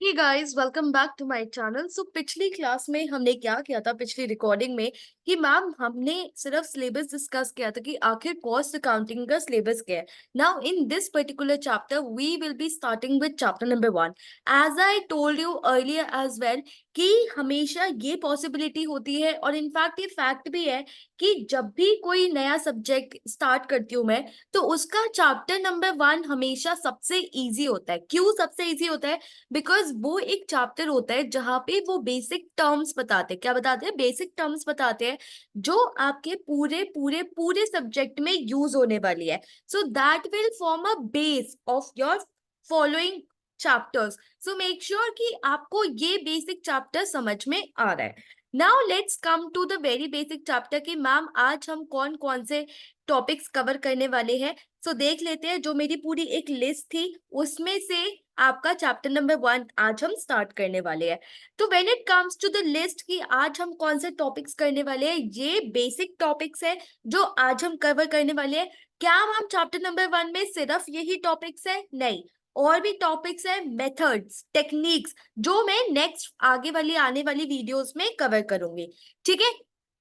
Hey guys, welcome back to my channel. So पिछली class में हमने क्या किया था, पिछली रिकॉर्डिंग में, कि मैम हमने सिर्फ सिलेबस डिस्कस किया था कि आखिर कॉस्ट अकाउंटिंग का सिलेबस क्या है। Now in this particular chapter we will be starting with chapter number 1। As I told you earlier as well कि हमेशा ये पॉसिबिलिटी होती है और इनफैक्ट ये फैक्ट भी है कि जब भी कोई नया सब्जेक्ट स्टार्ट करती हूँ मैं, तो उसका चैप्टर नंबर 1 हमेशा सबसे इजी होता है। क्यों सबसे इजी होता है? बिकॉज वो एक चैप्टर होता है जहां पे वो बेसिक टर्म्स बताते हैं। क्या बताते हैं? बेसिक टर्म्स बताते हैं जो आपके पूरे पूरे पूरे सब्जेक्ट में यूज होने वाली है। So that will form a base of your following chapters. So make sure कि आपको ये बेसिक चैप्टर समझ में आ रहा है। Now let's come to the very basic chapter कि मैम आज हम कौन कौन से टॉपिक्स कवर करने वाले हैं। सो देख लेते हैं, जो मेरी पूरी एक लिस्ट थी उसमें से आपका चैप्टर नंबर 1 आज हम स्टार्ट करने वाले हैं। तो when it comes to the list कि आज हम कौन से टॉपिक्स करने वाले हैं, ये बेसिक टॉपिक्स है जो आज हम कवर करने वाले हैं। क्या हम चैप्टर नंबर 1 में सिर्फ यही टॉपिक्स है? नहीं, और भी टॉपिक्स है, मेथड्स, टेक्निक्स, जो मैं नेक्स्ट आगे वाली आने वाली वीडियोस में कवर करूंगी। ठीक है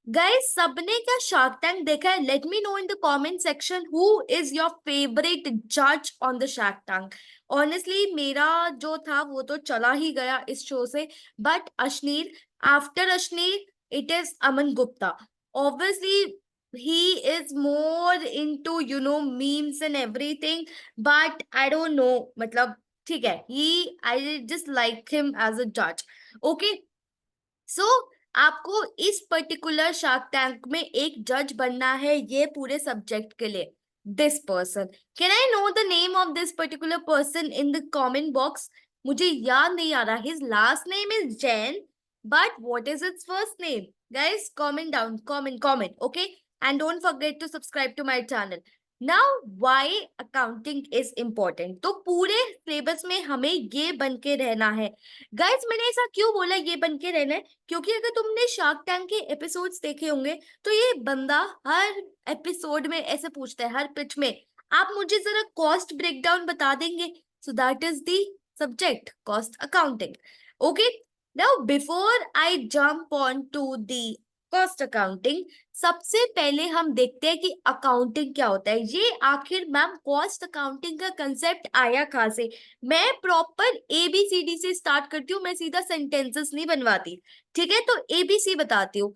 गाइस, सबने क्या शार्क टैंक देखा है? Let me know in the comment section who is your favourite जज on the Shark Tank. Honestly मेरा जो था वो तो चला ही गया इस शो से, but Ashneer, after Ashneer it is Aman Gupta. Obviously he is more into memes and everything, but I don't know, मतलब ठीक है, I just like him as a judge. Okay, सो आपको इस पर्टिकुलर शार्क टैंक में एक जज बनना है ये पूरे सब्जेक्ट के लिए। This person, can I know the name of this particular person in the comment box? मुझे याद नहीं आ रहा। His last name is Jain, but what is his first name? Guys comment down, comment, okay, and don't forget to subscribe to my channel. Now why accounting is important? तो पूरे syllabus में हमें ये बन के रहना है। गाइस मैंने ऐसा क्यों बोला ये बन के रहना है? क्योंकि अगर तुमने शार्क टैंक के एपिसोड्स देखे होंगे तो ये बंदा हर एपिसोड में ऐसे पूछता है, हर पिच में, आप मुझे जरा कॉस्ट ब्रेकडाउन बता देंगे? So that is the subject, cost accounting. Okay, now before I jump on to the cost accounting, सबसे पहले हम देखते हैं कि अकाउंटिंग क्या होता है। ये आखिर मैम कॉस्ट अकाउंटिंग का कंसेप्ट आया कहाँ से? मैं प्रॉपर एबीसीडी से स्टार्ट करती हूँ, मैं सीधा सेंटेंसेस नहीं बनवाती। ठीक है, तो एबीसी बताती हूँ।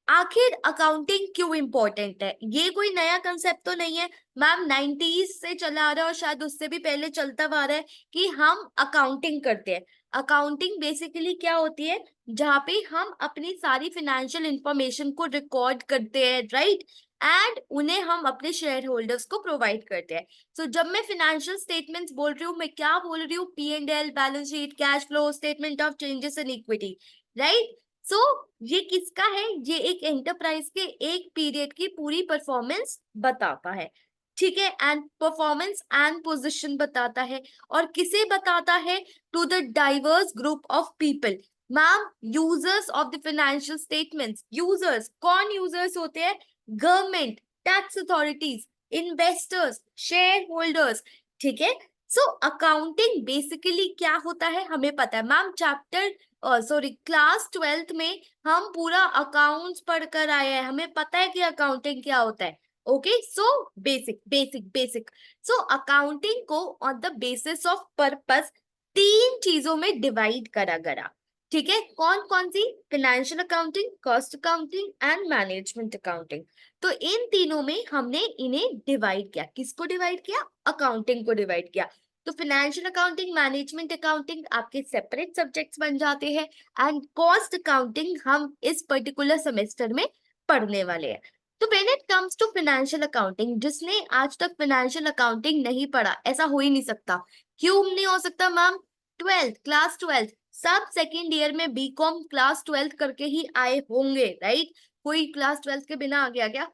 आखिर अकाउंटिंग क्यों इंपॉर्टेंट है? ये कोई नया कंसेप्ट तो नहीं है मैम, 90s से चला आ रहा है और शायद उससे भी पहले चलता आ रहा है कि हम अकाउंटिंग करते हैं। अकाउंटिंग बेसिकली क्या होती है? जहाँ पे हम अपनी सारी फाइनेंशियल इंफॉर्मेशन को रिकॉर्ड करते हैं, राइट, एंड उन्हें हम अपने शेयर होल्डर्स को प्रोवाइड करते हैं। सो जब मैं फाइनेंशियल स्टेटमेंट्स बोल रही हूँ, मैं क्या बोल रही हूँ? P&L, balance sheet, cash flow statement of changes in equity, right. So ये किसका है? ये एक एंटरप्राइज के एक पीरियड की पूरी परफॉर्मेंस बताता है। ठीक है, एंड परफॉर्मेंस एंड पोजीशन बताता है। और किसे बताता है? To the diverse group of people. Ma'am, users of the financial statements. Users कौन यूजर्स होते हैं? Government, tax authorities, investors, share holders. ठीक है, सो अकाउंटिंग बेसिकली क्या होता है हमें पता है ma'am. Chapter sorry class 12th में हम पूरा अकाउंट्स पढ़कर आए हैं, हमें पता है कि अकाउंटिंग क्या होता है। Okay, so basic basic basic. So accounting को on the basis of purpose तीन चीजों में डिवाइड करा गया। ठीक है, कौन कौन सी? Financial accounting, cost accounting and management accounting. तो इन तीनों में हमने इन्हें डिवाइड किया। किसको डिवाइड किया? अकाउंटिंग को डिवाइड किया। तो फाइनेंशियल अकाउंटिंग, मैनेजमेंट अकाउंटिंग आपके सेपरेट सब्जेक्ट्स बन जाते हैं, एंड कॉस्ट अकाउंटिंग हम इस पर्टिकुलर सेमेस्टर में पढ़ने वाले हैं। तो when it comes to financial accounting, जिसने आज तक फाइनेंशियल अकाउंटिंग नहीं पढ़ा, ऐसा हो ही नहीं सकता। क्यों नहीं हो सकता मैम? 12th, क्लास 12th, सब सेकेंड ईयर में बीकॉम क्लास 12th करके ही आए होंगे, राइट। कोई क्लास 12th के बिना आ गया क्या?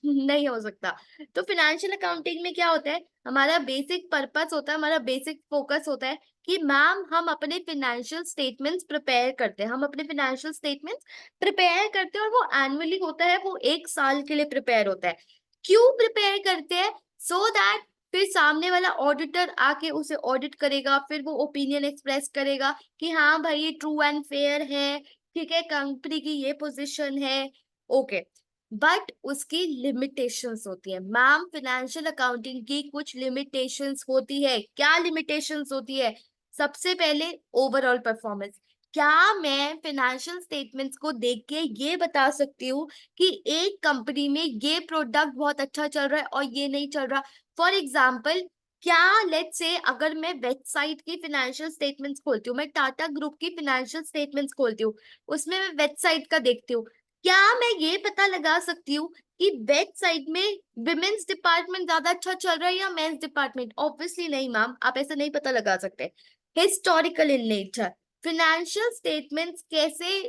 नहीं हो सकता। तो फाइनेंशियल अकाउंटिंग में क्या होता है? हमारा बेसिक पर्पस होता है, हमारा बेसिक फोकस होता है कि मैम हम अपने फाइनेंशियल स्टेटमेंट्स प्रिपेयर करते हैं। हम अपने फाइनेंशियल स्टेटमेंट्स प्रिपेयर करते हैं और वो एनुअली होता है, वो एक साल के लिए प्रिपेयर होता है। क्यों प्रिपेयर करते हैं? सो दैट फिर सामने वाला ऑडिटर आके उसे ऑडिट करेगा, फिर वो ओपिनियन एक्सप्रेस करेगा कि हाँ भाई ये ट्रू एंड फेयर है, ठीक है, कंपनी की ये पोजीशन है, ओके। बट उसकी लिमिटेशंस होती है मैम, फाइनेंशियल अकाउंटिंग की कुछ लिमिटेशंस होती है। क्या लिमिटेशंस होती है? सबसे पहले ओवरऑल परफॉर्मेंस। क्या मैं फाइनेंशियल स्टेटमेंट्स को देख के ये बता सकती हूँ कि एक कंपनी में ये प्रोडक्ट बहुत अच्छा चल रहा है और ये नहीं चल रहा? फॉर एग्जाम्पल, क्या लेट्स से अगर मैं वेबसाइट की फाइनेंशियल स्टेटमेंट्स खोलती हूँ, मैं टाटा ग्रुप की फाइनेंशियल स्टेटमेंट्स खोलती हूँ, उसमें मैं वेबसाइट का देखती हूँ, क्या मैं ये पता लगा सकती हूँ कि वेबसाइट में विमेन्स डिपार्टमेंट ज्यादा अच्छा चल रहा है या मेंस डिपार्टमेंट? ऑब्वियसली नहीं मैम, आप ऐसा नहीं पता लगा सकते। Historical in nature. Financial statements कैसे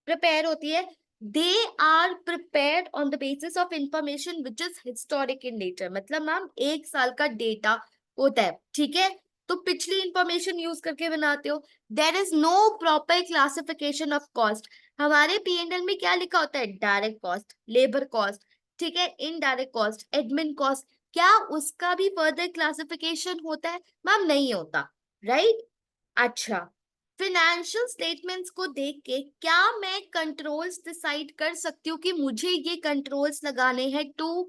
प्रिपेयर होती है? They are prepared on the basis of information which is historic in nature. मतलब मैम 1 साल का डेटा होता है, ठीक है, तो पिछली इंफॉर्मेशन यूज करके बनाते हो। There is no proper classification of cost. हमारे P&L में क्या लिखा होता है? डायरेक्ट कॉस्ट, लेबर कॉस्ट, ठीक है, इनडायरेक्ट कॉस्ट, एडमिन कॉस्ट। क्या उसका भी फर्दर क्लासिफिकेशन होता है? मैम नहीं होता, राइट? अच्छा, फिनेंशियल स्टेटमेंट्स को देख के क्या मैं कंट्रोल्स डिसाइड कर सकती हूँ कि मुझे ये कंट्रोल्स लगाने हैं to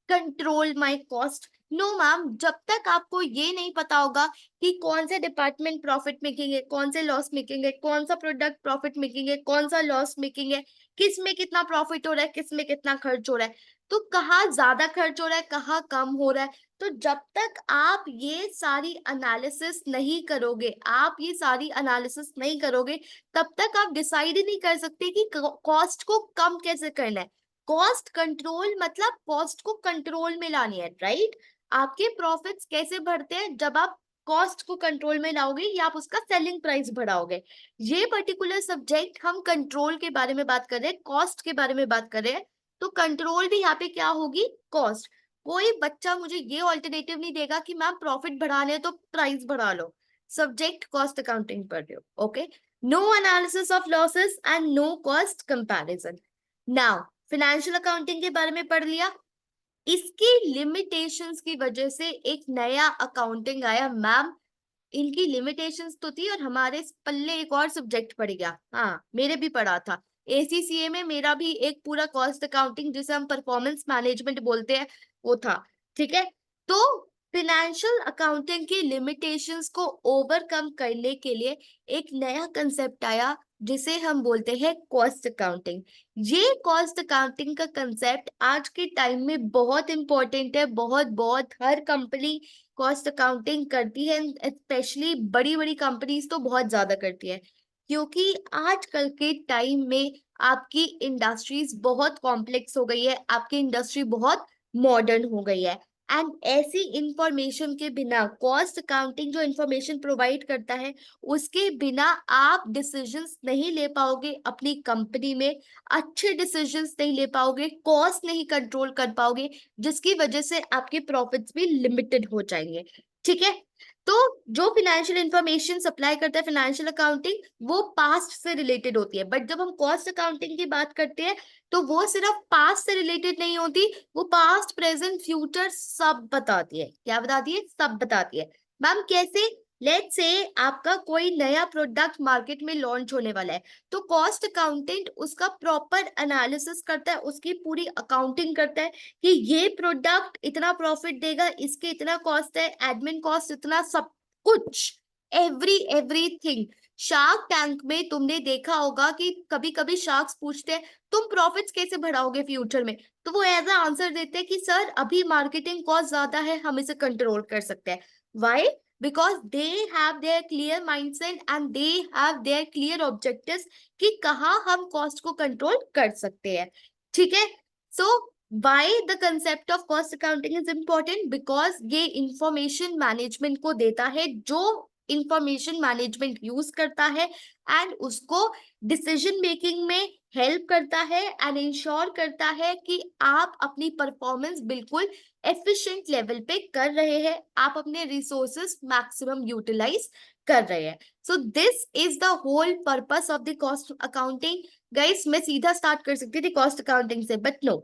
control my cost? No ma'am, जब तक आपको ये नहीं पता होगा कि कौन से डिपार्टमेंट प्रॉफिट मेकिंग है, कौन से लॉस मेकिंग है, कौन सा प्रोडक्ट प्रॉफिट मेकिंग है, कौन सा लॉस मेकिंग है, किस में कितना प्रॉफिट हो रहा है, किस में कितना खर्च हो रहा है, तो कहाँ ज्यादा खर्च हो रहा है, कहाँ कम हो रहा है, तो जब तक आप ये सारी एनालिसिस नहीं करोगे, आप ये सारी एनालिसिस नहीं करोगे, तब तक आप डिसाइड ही नहीं कर सकते कि कॉस्ट को कम कैसे करना है। कॉस्ट कंट्रोल मतलब कॉस्ट को कंट्रोल में लानी है, राइट? आपके प्रॉफिट्स कैसे बढ़ते हैं? जब आप कॉस्ट को कंट्रोल में लाओगे या आप उसका सेलिंग प्राइस बढ़ाओगे। ये पर्टिकुलर सब्जेक्ट हम कंट्रोल के बारे में बात कर रहे हैं, कॉस्ट के बारे में बात कर रहे हैं, तो कंट्रोल भी यहाँ पे क्या होगी? कॉस्ट। कोई बच्चा मुझे ये ऑल्टरनेटिव नहीं देगा कि मैम प्रॉफिट बढ़ाने तो प्राइस बढ़ा लो। सब्जेक्ट कॉस्ट अकाउंटिंग पढ़ रहे हो, okay. No analysis of losses and no cost comparison. Now financial accounting के बारे में पढ़ लिया। इसकी लिमिटेशंस की वजह से एक नया अकाउंटिंग आया मैम। इनकी लिमिटेशंस तो थी और हमारे पल्ले एक और सब्जेक्ट पड़ गया, हाँ मेरे भी पढ़ा था। ACCA में मेरा भी एक पूरा कॉस्ट अकाउंटिंग जिसे हम परफॉर्मेंस मैनेजमेंट बोलते हैं वो था, ठीक है। तो फिनेंशियल अकाउंटिंग की लिमिटेशंस को ओवरकम करने के लिए एक नया कंसेप्ट आया जिसे हम बोलते हैं कॉस्ट अकाउंटिंग। ये कॉस्ट अकाउंटिंग का कंसेप्ट आज के टाइम में बहुत इंपॉर्टेंट है, बहुत बहुत हर कंपनी कॉस्ट अकाउंटिंग करती है, स्पेशली बड़ी बड़ी कंपनीज तो बहुत ज्यादा करती है, क्योंकि आजकल के टाइम में आपकी इंडस्ट्रीज बहुत कॉम्प्लेक्स हो गई है, आपकी इंडस्ट्री बहुत मॉडर्न हो गई है। एंड ऐसी इंफॉर्मेशन के बिना कॉस्ट अकाउंटिंग जो इंफॉर्मेशन प्रोवाइड करता है उसके बिना आप डिसीजंस नहीं ले पाओगे अपनी कंपनी में, अच्छे डिसीजंस नहीं ले पाओगे, कॉस्ट नहीं कंट्रोल कर पाओगे, जिसकी वजह से आपके प्रॉफिट्स भी लिमिटेड हो जाएंगे, ठीक है। तो जो फिनेंशियल इंफॉर्मेशन सप्लाई करता है फाइनेंशियल अकाउंटिंग वो पास्ट से रिलेटेड होती है, बट जब हम कॉस्ट अकाउंटिंग की बात करते हैं तो वो सिर्फ पास्ट से रिलेटेड नहीं होती, वो पास्ट प्रेजेंट फ्यूचर सब बताती है। क्या बताती है? सब बताती है। मैम कैसे? लेट्स से आपका कोई नया प्रोडक्ट मार्केट में लॉन्च होने वाला है, तो कॉस्ट अकाउंटेंट उसका प्रॉपर एनालिसिस करता है, उसकी पूरी अकाउंटिंग करता है कि ये प्रोडक्ट इतना प्रॉफिट देगा, इसके इतना कॉस्ट है, एडमिन कॉस्ट इतना, सब कुछ, एवरीथिंग। शार्क टैंक में तुमने देखा होगा कि कभी कभी शार्क्स पूछते हैं तुम प्रॉफिट्स कैसे बढ़ाओगे फ्यूचर में, तो वो एज अ आंसर देते हैं कि सर अभी मार्केटिंग कॉस्ट ज्यादा है, हम इसे कंट्रोल कर सकते हैं। Why? Because they have their clear mindset and they have their clear objectives कि कहाँ हम कॉस्ट को कंट्रोल कर सकते हैं, ठीक है। सो why the concept of cost accounting is important? because ये information management को देता है, जो इंफॉर्मेशन मैनेजमेंट यूज करता है एंड उसको डिसीजन मेकिंग में हेल्प करता है एंड इंश्योर करता है कि आप अपनी परफॉर्मेंस बिल्कुल एफिशिएंट लेवल पे कर रहे हैं, आप अपने रिसोर्सेस मैक्सिमम यूटिलाइज कर रहे हैं। So this is the whole purpose of the cost accounting. Guys मैं सीधा स्टार्ट कर सकती थी कॉस्ट अकाउंटिंग से, बट नो,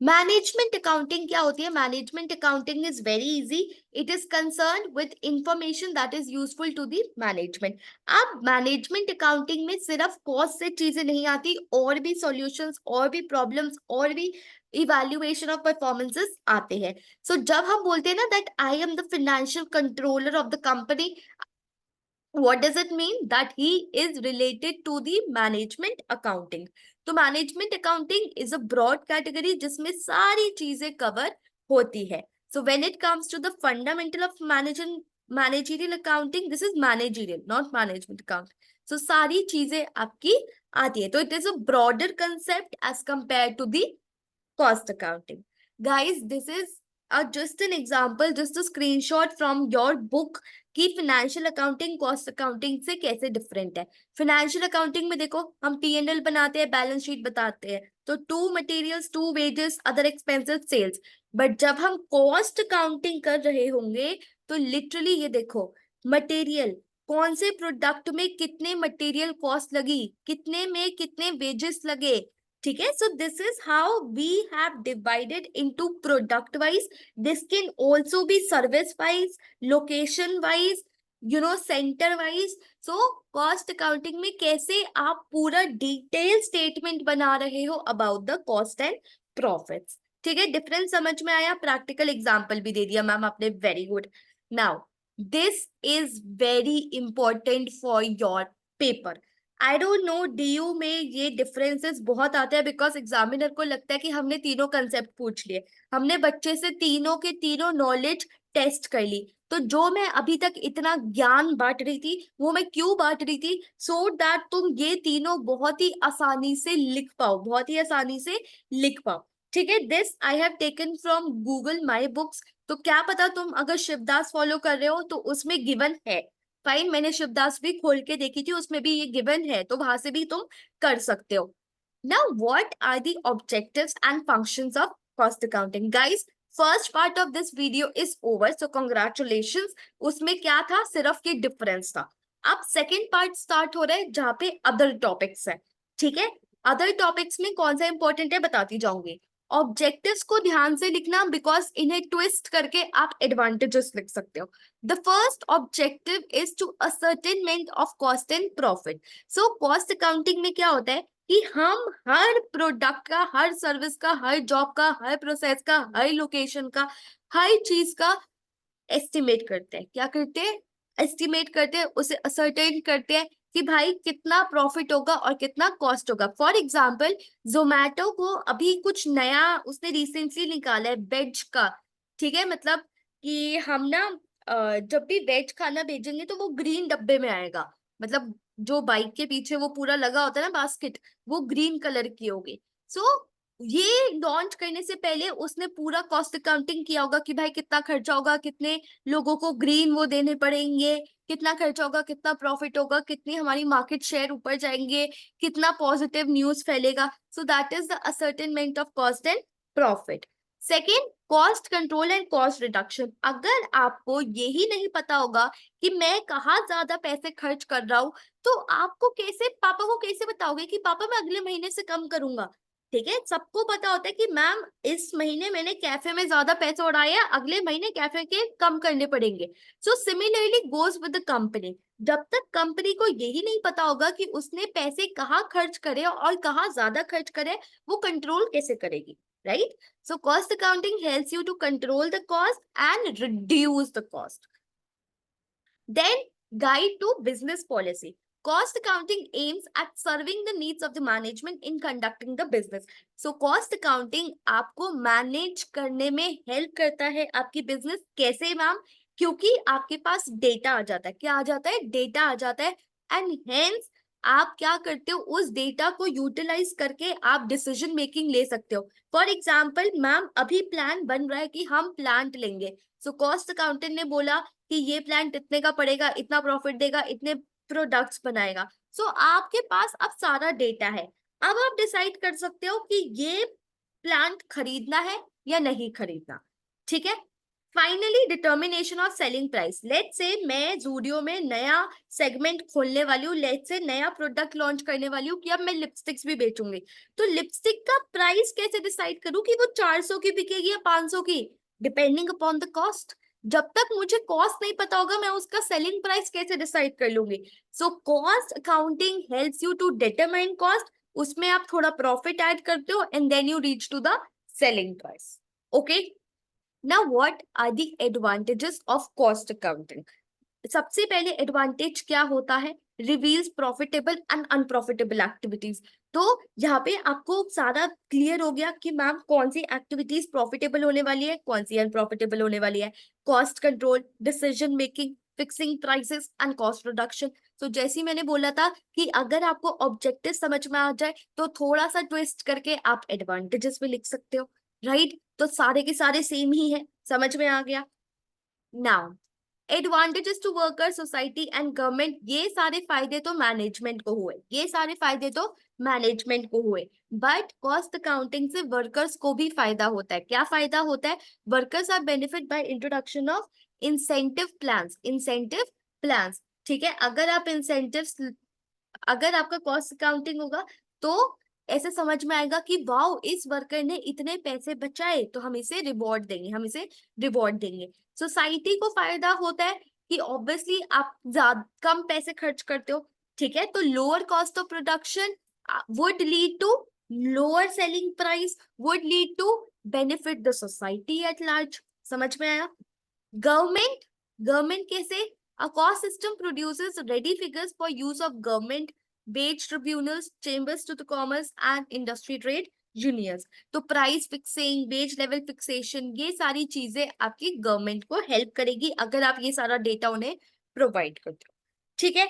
मैनेजमेंट अकाउंटिंग क्या होती है? Management accounting is very easy. It is concern with information that is useful to the management. अब मैनेजमेंट अकाउंटिंग में सिर्फ कॉस्ट से चीजें नहीं आती, और भी सॉल्यूशंस, और भी प्रॉब्लम्स, और भी इवैल्यूएशन ऑफ परफॉर्मेंसेस आते हैं. सो जब हम बोलते हैं ना that I am the financial controller of the company, what does it mean? That he is related to the management accounting. तो management accounting is a broad category जिसमें सारी चीजें cover होती है. So when it comes to the fundamental of managerial accounting, this is managerial, not management account. So सारी चीजें आपकी आती है. तो it is a broader concept as compared to the cost accounting. Guys, this is just an example, just a screenshot from your book कि financial accounting cost accounting से कैसे different है. फाइनेंशियल अकाउंटिंग में देखो हम P&L बनाते हैं, balance sheet बताते हैं, तो to materials, to wages, other expenses, sales. But जब हम कॉस्ट अकाउंटिंग कर रहे होंगे तो लिटरली ये देखो, मटेरियल, कौन से प्रोडक्ट में कितने मटेरियल कॉस्ट लगी, कितने में कितने वेजेस लगे. ठीक है. So this is how we have divided into product wise. This can also be service wise, location wise, centre wise. So cost accounting में कैसे आप पूरा डिटेल स्टेटमेंट बना रहे हो about the cost and profits. ठीक है. डिफरेंस समझ में आया? प्रैक्टिकल एग्जाम्पल भी दे दिया मैम आपने. Very good. Now this is very important for your paper. I don't know DU में ये डिफरेंसेस बहुत आते हैं, बिकॉज एग्जामिनर को लगता है कि हमने तीनों कंसेप्ट पूछ लिए, हमने बच्चे से तीनों के तीनों नॉलेज टेस्ट कर ली. तो जो मैं अभी तक इतना ज्ञान बांट रही थी वो मैं क्यों बांट रही थी? सो दैट तुम ये तीनों बहुत ही आसानी से लिख पाओ, बहुत ही आसानी से लिख पाओ. ठीक है. This I have taken from Google my books. तो क्या पता तुम अगर शिवदास फॉलो कर रहे हो तो उसमें गिवन है. फाइन. मैंने शिवदास भी खोल के देखी थी, उसमें भी ये गिवन है, तो वहां से भी तुम कर सकते हो. Now what are the objectives and functions of cost accounting? Guys, first part of this video is over, so congratulations. उसमें क्या था? सिर्फ ये डिफरेंस था. अब सेकेंड पार्ट स्टार्ट हो रहा है जहाँ पे अदर टॉपिक्स है. ठीक है. अदर टॉपिक्स में कौन सा इंपॉर्टेंट है बताती जाऊंगी. ऑब्जेक्टिव्स को ध्यान से लिखना, बिकॉज इन्हें ट्विस्ट करके आप एडवांटेजेस लिख सकते हो. The first objective is to ascertainment of cost and profit. So cost accounting में क्या होता है कि हम हर प्रोडक्ट का, हर सर्विस का, हर जॉब का, हर प्रोसेस का, हर लोकेशन का, हर चीज का एस्टिमेट करते हैं. क्या करते हैं? एस्टिमेट करते हैं, उसे असर्टेन करते हैं कि भाई कितना प्रॉफिट होगा और कितना कॉस्ट होगा. फॉर एग्जाम्पल, जोमैटो को अभी कुछ नया उसने रिसेंटली निकाला है, वेज का. ठीक है. मतलब कि हम ना जब भी वेज खाना भेजेंगे तो वो ग्रीन डब्बे में आएगा. मतलब जो बाइक के पीछे वो पूरा लगा होता है ना बास्केट, वो ग्रीन कलर की होगी. सो ये लॉन्च करने से पहले उसने पूरा कॉस्ट अकाउंटिंग किया होगा कि भाई कितना खर्चा होगा, कितने लोगों को ग्रीन वो देने पड़ेंगे, कितना खर्चा होगा, कितना प्रॉफिट होगा, कितनी हमारी मार्केट शेयर ऊपर जाएंगे, कितना पॉजिटिव न्यूज फैलेगा. सो that is the ascertainment of cost and profit. Second, cost control and cost reduction. अगर आपको यही नहीं पता होगा कि मैं कहाँ ज्यादा पैसे खर्च कर रहा हूँ, तो आपको कैसे, पापा को कैसे बताओगे कि पापा मैं अगले महीने से कम करूंगा. ठीक है. सबको पता होता है कि मैम इस महीने मैंने कैफे में ज्यादा पैसे उड़ाए हैं, अगले महीने कैफे के कम करने पड़ेंगे. So similarly goes with the company. जब तक कंपनी को यही नहीं पता होगा कि उसने पैसे कहाँ खर्च करे और कहाँ ज्यादा खर्च करे, वो कंट्रोल कैसे करेगी. Right. So cost accounting helps you to control the cost and reduce the cost. Then, guide to business policy. Cost accounting aims at serving the needs of the management in conducting the business. So, cost accounting आपको manage करने में help करता है आपकी business. कैसे ma'am? क्योंकि आपके पास data आ जाता है. क्या आ जाता है? Data आ जाता है. And hence, आप क्या करते हो? उस डेटा को यूटिलाइज करके आप डिसीजन मेकिंग ले सकते हो. फॉर एग्जाम्पल, मैम अभी प्लान बन रहा है कि हम प्लांट लेंगे. सो कॉस्ट अकाउंटेंट ने बोला कि ये प्लांट इतने का पड़ेगा, इतना प्रॉफिट देगा, इतने प्रोडक्ट्स बनाएगा. सो आपके पास अब सारा डेटा है. अब आप डिसाइड कर सकते हो कि ये प्लांट खरीदना है या नहीं खरीदना. ठीक है. Finally determination of selling price. Let's say मैं जूडियो में नया सेगमेंट खोलने वाली हूँ, लेट्स से नया प्रोडक्ट लॉन्च करने वाली हूँ कि अब मैं लिपस्टिक्स भी बेचूंगी, तो लिपस्टिक का प्राइस कैसे डिसाइड करूँ कि वो 400 की बिकेगी या 500 की? Depending upon the cost. जब तक मुझे कॉस्ट नहीं पता होगा मैं उसका सेलिंग प्राइस कैसे डिसाइड कर लूंगी? So cost accounting helps you to determine cost, उसमें आप थोड़ा प्रॉफिट ऐड करते हो and then you reach to the selling price. Okay, now what are the advantages of cost accounting? सबसे पहले एडवांटेज क्या होता है? Reveals profitable and unprofitable activities. तो यहाँ पे आपको सारा क्लियर हो गया कि मैम कौन सी एक्टिविटीज प्रॉफिटेबल होने वाली है, कौन सी अनप्रॉफिटेबल होने वाली है। Cost control, decision making, fixing prices and cost reduction. तो जैसे ही मैंने बोला था कि अगर आपको ऑब्जेक्टिव समझ में आ जाए तो थोड़ा सा ट्विस्ट करके आप एडवांटेजेस भी लिख सकते हो, राइट? तो सारे के सारे सेम ही है, समझ में आ गया। Now advantages to worker, society and government, ये सारे फायदे तो मैनेजमेंट को हुए, ये सारे फायदे तो मैनेजमेंट को हुए, बट कॉस्ट अकाउंटिंग से वर्कर्स को भी फायदा होता है। क्या फायदा होता है? Workers are benefit by introduction of incentive plans, incentive plans. ठीक है, अगर आप इंसेंटिव्स, अगर आपका कॉस्ट अकाउंटिंग होगा तो ऐसे समझ में आएगा कि वाओ इस वर्कर ने इतने पैसे बचाए तो हम इसे रिवॉर्ड देंगे, हम इसे रिवॉर्ड देंगे। सोसाइटी को फायदा होता है कि ऑब्वियसली आप ज्यादा कम पैसे खर्च करते हो, ठीक है, तो lower cost of production would lead to lower selling price, would lead to benefit the society at large. समझ में आया? गवर्नमेंट, गवर्नमेंट कैसे? A cost system produces ready figures for use of government, wage tribunals, chambers to the commerce and industry trade unions। तो price fixing, wage level fixation, ये सारी चीजें आपकी government को हेल्प करेगी अगर आप ये सारा डेटा उन्हें प्रोवाइड करते हो, ठीक है।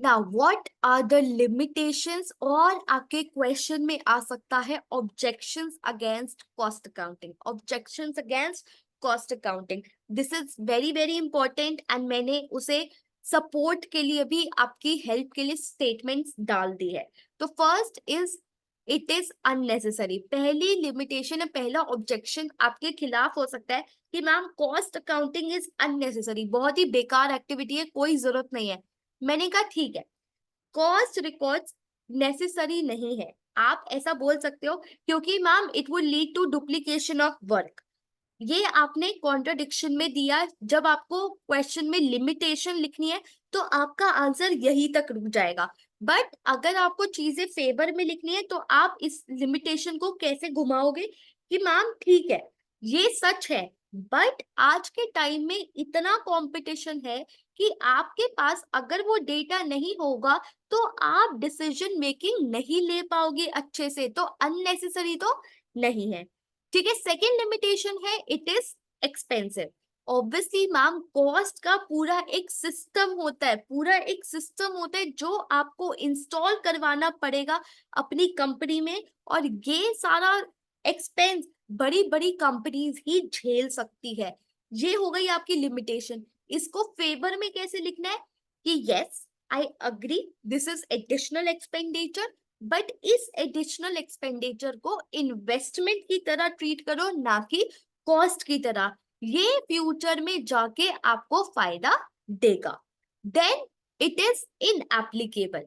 Now what are the limitations, और आपके क्वेश्चन में आ सकता है objections against cost accounting, objections against cost accounting. This is very very important and मैंने उसे सपोर्ट के लिए भी, आपकी हेल्प के लिए स्टेटमेंट्स डाल दी है। तो first is it is unnecessary. पहली लिमिटेशन है, पहला ऑब्जेक्शन आपके खिलाफ हो सकता है कि ma'am cost accounting is unnecessary, बहुत ही बेकार एक्टिविटी है, कोई जरूरत नहीं है। मैंने कहा ठीक है, कॉस्ट रिकॉर्ड्स नेसेसरी नहीं है, आप ऐसा बोल सकते हो, क्योंकि ma'am it would lead to duplication of work. ये आपने कॉन्ट्रडिक्शन में दिया। जब आपको क्वेश्चन में लिमिटेशन लिखनी है तो आपका आंसर यही तक रुक जाएगा, बट अगर आपको चीजें फेवर में लिखनी है तो आप इस लिमिटेशन को कैसे घुमाओगे कि मैम ठीक है ये सच है, बट आज के टाइम में इतना कंपटीशन है कि आपके पास अगर वो डेटा नहीं होगा तो आप डिसीजन मेकिंग नहीं ले पाओगे अच्छे से, तो अननेसेसरी तो नहीं है, ठीक है। सेकेंड लिमिटेशन है it is expensive. Obviously ma'am cost का पूरा एक सिस्टम होता है, पूरा एक सिस्टम होता है जो आपको इंस्टॉल करवाना पड़ेगा अपनी कंपनी में, और ये सारा एक्सपेंस बड़ी बड़ी कंपनीज ही झेल सकती है। ये हो गई आपकी लिमिटेशन। इसको फेवर में कैसे लिखना है कि yes I agree this is additional expenditure, but इस एडिशनल एक्सपेंडिचर को इन्वेस्टमेंट की तरह ट्रीट करो, ना कि कॉस्ट की तरह। ये फ्यूचर में जाके आपको फायदा देगा, देन इट इज इनएप्लीकेबल।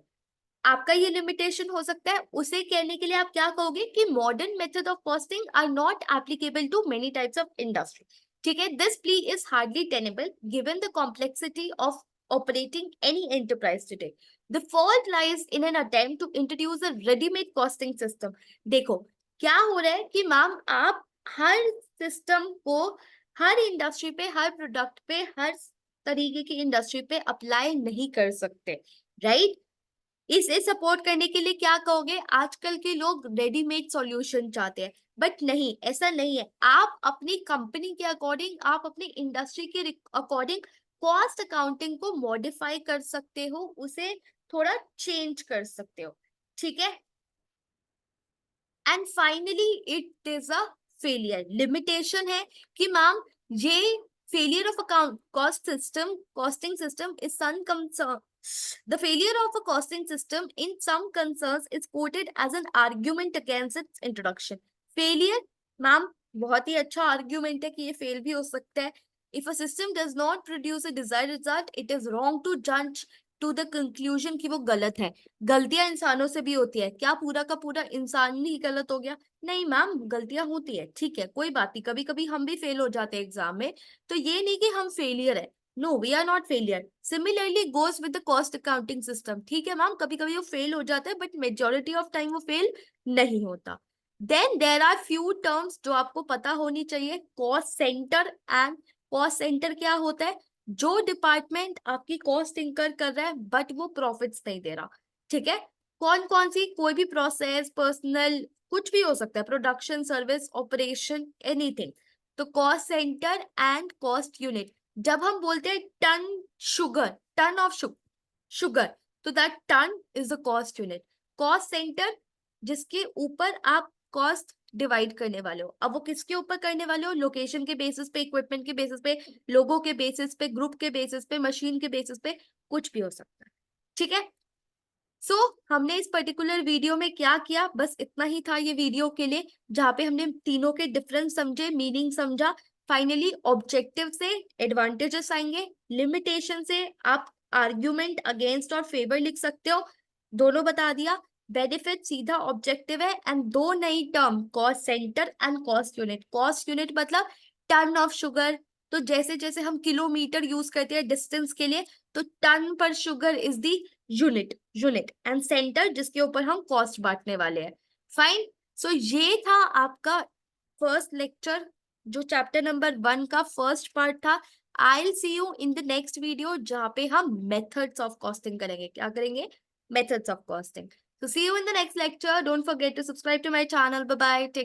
आपका ये लिमिटेशन हो सकता है, उसे कहने के लिए आप क्या कहोगे कि modern method of costing are not applicable to many types of industry, ठीक है। This plea is hardly tenable given the complexity of operating any enterprise today. The fault lies in an attempt to introduce a ready-made costing system। देखो क्या हो रहा है कि ma'am आप हर system को हर इंडस्ट्री पे, हर प्रोडक्ट पे, हर तरीके की इंडस्ट्री पे अप्लाई नहीं कर सकते, राइट? इसे सपोर्ट करने के लिए क्या कहोगे? आजकल के लोग रेडीमेड सॉल्यूशन चाहते हैं, बट नहीं, ऐसा नहीं है। आप अपनी कंपनी के अकॉर्डिंग, आप अपनी इंडस्ट्री के अकॉर्डिंग कॉस्ट अकाउंटिंग को मॉडिफाई कर सकते हो, उसे थोड़ा चेंज कर सकते हो, ठीक है। And finally it is a failure. Limitation है कि मैम ये failure of account cost system, costing system is some concern, the failure of a costing system in some concerns is quoted as an argument against its introduction। failure ma'am बहुत ही अच्छा argument है कि ये fail भी हो सकता है। If a system does not produce a desired result, it is wrong to jump to the conclusion कि वो गलत है। गलतियां इंसानों से भी होती है, क्या पूरा का पूरा इंसान ही गलत हो गया? नहीं मैम, गलतियां होती है, ठीक है, कोई बात नहीं, कभी कभी हम भी फेल हो जाते हैं एग्जाम में। तो ये नहीं कि हम फेलियर है, no we are not failure. Similarly goes with the cost accounting system, ठीक है मैम, कभी कभी वो फेल हो जाता है बट मेजोरिटी ऑफ टाइम वो फेल नहीं होता। Then there are few terms जो आपको पता होनी चाहिए। Cost centre and cost centre क्या होता है? जो डिपार्टमेंट आपकी कॉस्ट इंकर कर रहा है बट वो प्रॉफिट्स नहीं दे रहा, ठीक है। कौन कौन सी? कोई भी प्रोसेस, पर्सनल, कुछ भी हो सकता है, प्रोडक्शन, सर्विस, ऑपरेशन, एनीथिंग। तो cost centre and cost unit. जब हम बोलते हैं ton sugar, ton of sugar, तो that ton is the cost unit. Cost centre जिसके ऊपर आप कॉस्ट डिवाइड करने वाले हो। अब वो किसके ऊपर करने वाले हो? लोकेशन के बेसिस पे, इक्विपमेंट के बेसिस पे, लोगों के बेसिस पे, ग्रुप के बेसिस पे, मशीन के बेसिस पे, कुछ भी हो सकता है, ठीक है। सो हमने इस पर्टिकुलर वीडियो में क्या किया, बस इतना ही था ये वीडियो के लिए, जहाँ पे हमने तीनों के डिफरेंस समझे, मीनिंग समझा। फाइनली ऑब्जेक्टिव से एडवांटेजेस आएंगे, लिमिटेशन से आप आर्ग्यूमेंट अगेंस्ट और फेवर लिख सकते हो, दोनों बता दिया। बेनिफिट सीधा ऑब्जेक्टिव है। एंड दो नई term, cost centre and cost unit. Cost unit मतलब टन ऑफ शुगर, तो जैसे जैसे हम किलोमीटर यूज करते हैं डिस्टेंस के लिए, तो टन पर sugar is the unit and centre जिसके ऊपर हम कॉस्ट बांटने वाले हैं। फाइन। सो ये था आपका फर्स्ट लेक्चर, जो चैप्टर नंबर 1 का फर्स्ट पार्ट था। I will see you in the next video, जहाँ पे हम मेथड्स ऑफ कॉस्टिंग करेंगे। क्या करेंगे? Methods of costing. So see you in the next lecture. Don't forget to subscribe to my channel. Bye bye. Take